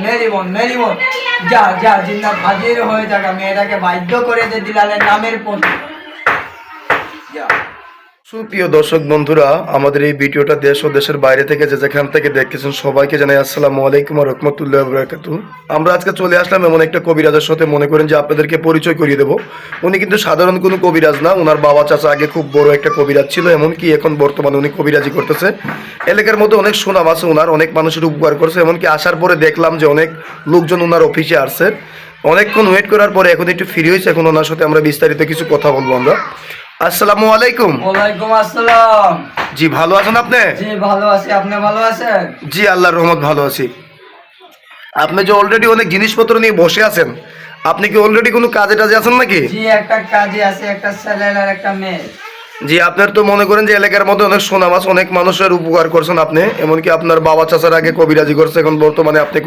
মেরিমন যা যা জিন্নাত হাজির হয়ে থাকা মেয়েটাকে বাধ্য করে দে দিলালের নামের পথে। সুপ্রিয় দর্শক বন্ধুরা, আমাদের এই ভিডিওটা দেশ ও দেশের বাইরে থেকে যে যেখান থেকে দেখতেছেন সবাইকে জানাই আসসালামু আলাইকুম ওয়া রাহমাতুল্লাহি ওয়া বারাকাতুহু। আমরা আজকে চলে আসলাম এমন একটা কবিরাজের সাথে, মনে করেন যে আপনাদেরকে পরিচয় করিয়ে দেবো। উনি কিন্তু সাধারণ কোনো কবিরাজ না, ওনার বাবা চাচা আগে খুব বড় একটা কবিরাজ ছিল, এমনকি এখন বর্তমানে উনি কবিরাজি করতেছে। এলাকার মধ্যে অনেক সুনাম আছে ওনার, অনেক মানুষের উপকার করছে। এমনকি আসার পরে দেখলাম যে অনেক লোকজন ওনার অফিসে আসছে। অনেকক্ষণ ওয়েট করার পরে এখন একটু ফ্রি হয়েছে, এখন ওনার সাথে আমরা বিস্তারিত কিছু কথা বলবো আমরা। আসসালামু আলাইকুম। ওয়ালাইকুম আসসালাম। জি, ভালো আছেন আপনি? জি ভালো আছি, আপনি ভালো আছেন? জি, আল্লাহর রহমত ভালো আছি। আপনি যে অলরেডি অনেক জিনিসপত্র নিয়ে বসে আছেন, আপনি কি অলরেডি কোনো কাজে টাজে আছেন নাকি? জি একটা কাজে আছে, একটা ছেলে আর একটা মেয়ে। জি, আপনার তো মনে করেন যে এলাকার মধ্যে অনেক সুনাম আছে, অনেক মানুষের উপকার করছেন আপনি, এমনকি আপনার বাবা চাচার আগে কবিরাজি করছে, এখন বর্তমানে আপনি